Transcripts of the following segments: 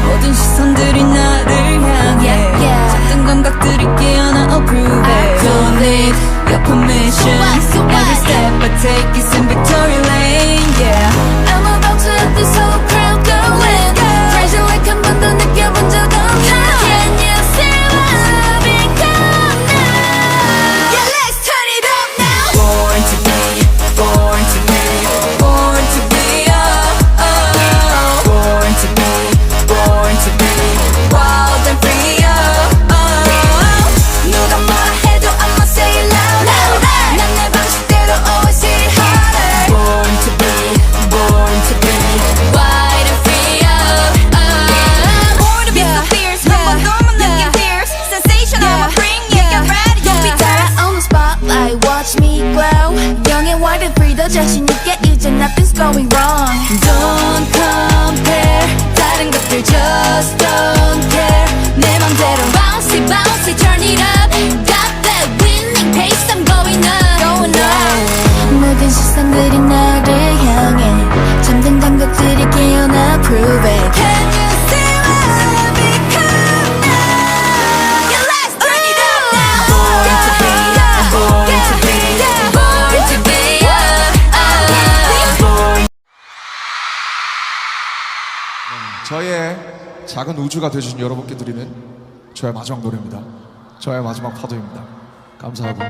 모든 시선들이 나를 향해 잡던 감각들이 깨어나 approve it. I don't need your permission. Every step I take is in victory lane. Yeah, I'm about to let this whole crowd go in. Pressure like 한 번도 느껴본 적 없어. Can you see my love become now? Yeah, let's turn it up now. Born to be, born to be, born to be. Born to be, born to be wild and free. 누가 뭐라 해도 I'ma say it louder. 난 내 방식대로 always hit it harder. Born to be, born to be wild and free. Born to be so fierce. 한 번 더 못 느낀 fears. Sensation I'ma bring it. Get ready, don't be tired. On the spotlight, watch me glow. Young and wild and free, 더 자신 있게 이제 nothing's going wrong. Don't compare. 다른 것들 just don't care. 내 맘대로 bouncy bouncy turn it up. Got that winning pace I'm going up, going up. 모든 시선들이 나를 향해 잠든 감각들이 깨어나 prove it. Can you see my love become now? Yeah, let's turn it up now. Born to be, born to be, born to be. 저의 작은 우주가 되어주신 여러분께 드리는 저의 마지막 노래입니다. 저의 마지막 파도입니다. 감사하고.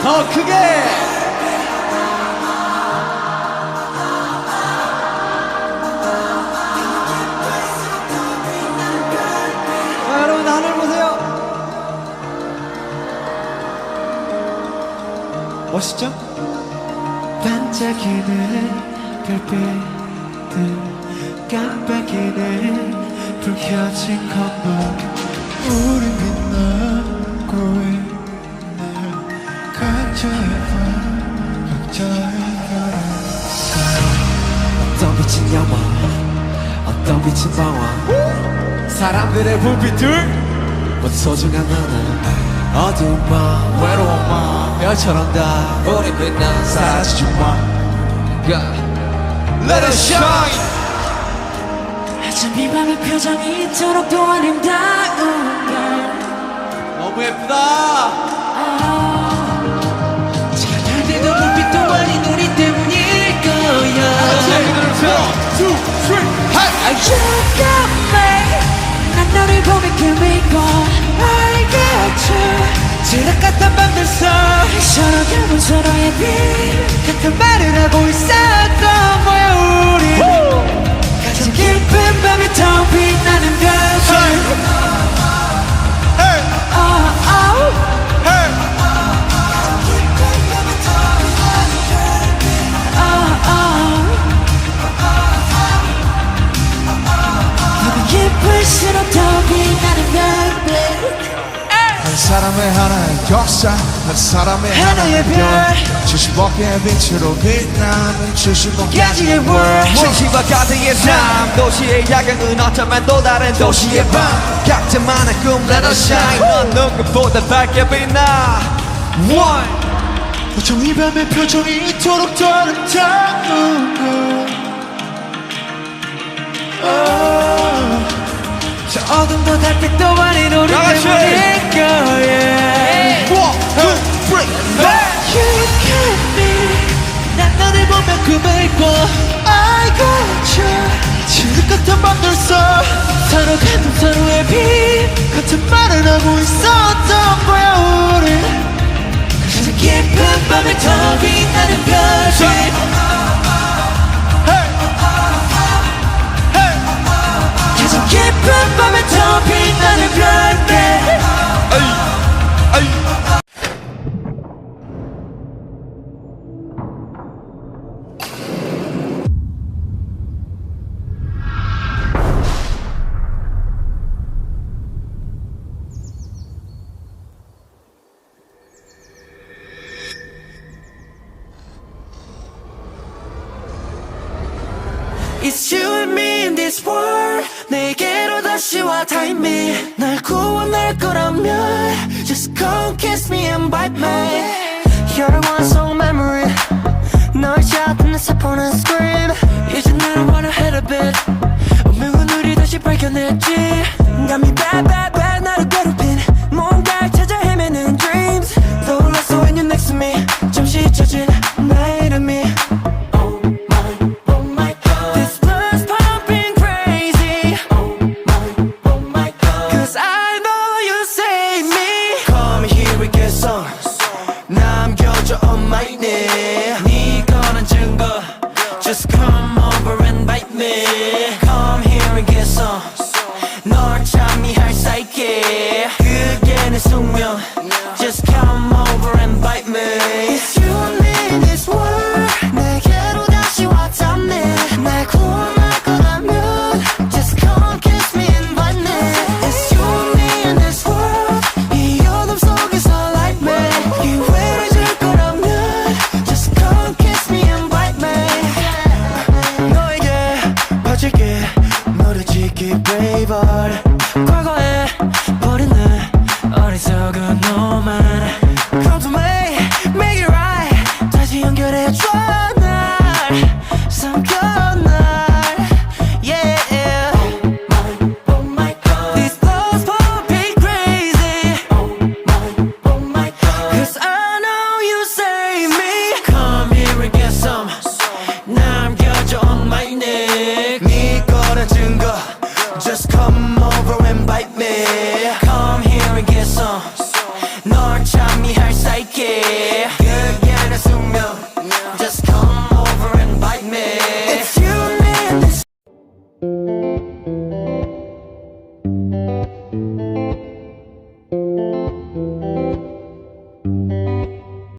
더 크게! 여러분 하늘 보세요. 멋있죠? 반짝이는 별빛들 깜빡이는 불 켜진 건물 우린 빛나고 있는 각자의 어떤 빛은 영화 어떤 빛은 방황 사람들의 불빛들 뭐 소중한 나는 어두운 밤 외로운 마음 별처럼 다 우리 빛나 사라지지 마 Let it shine. 아침 이 밤의 표정이 이토록 또 아름다운 걸 너무 예쁘다. 잘날 때도 불빛도 아닌 우리 때문일 거야 Two, three, I just got me. 난 너를 보며 꿈이고 I got you. 지나갔던 밤들 속 서로 닮은 서로의 빛 같은 말을 하고 있었던 거야 우리 가장 깊은 밤에 더 빛나는 별들 깊을수록 더 빛나는 별빛 사람의 하나의 역사 한 사람의 하나의 별 70억의 빛으로 빛나는 70억가지의 world 진실과 가득의 삶 도시의 야경은 어쩌면 또 다른 도시의 밤 각자만의 꿈 let us shine 넌 누구보다 밝게 빛나 One 어쩜 이 밤의 표정이 이토록 아름다운 저 어둠도 달빛도 아닌 우리 때문일 거야 One, two, three, You got me 난 너를 보면 꿈을 꿔 I got you 지금 같은 밤들 써 서로 같은 서로의 빛 같은 말을 하고 있었던 거야 우리 가장 깊은 밤에 더 빛나는 별빛 가장 깊은 밤에 더 빛나는 별빛 It's you and me in this world 내게로 다시 와 time me 날 구원할 거라면 Just come kiss me and bite me You're one song memory 널 찾는 세포는 scream 이제 나는 wanna hit a bit 운명은 우리 다시 발견했지 감히 bad bad bad 나를 괴롭힌 뭔가를 찾아 헤매는 dreams 떠올랐어 when you're next to me 잠시 잊혀진 나의 이름이 Just come over and bite me Come here and get some 널 참미할 사이게 그게 내 숙명 Just come over and bite me It's you and me in this world 내게로 다시 왔다네 날 구원할 거라면 Just come kiss me and bite me It's you and me in this world 이 어둠 속에서 light me 기회를 줄 거라면 Just come kiss me and bite me 너에게 빠질게 너를 지키 brave heart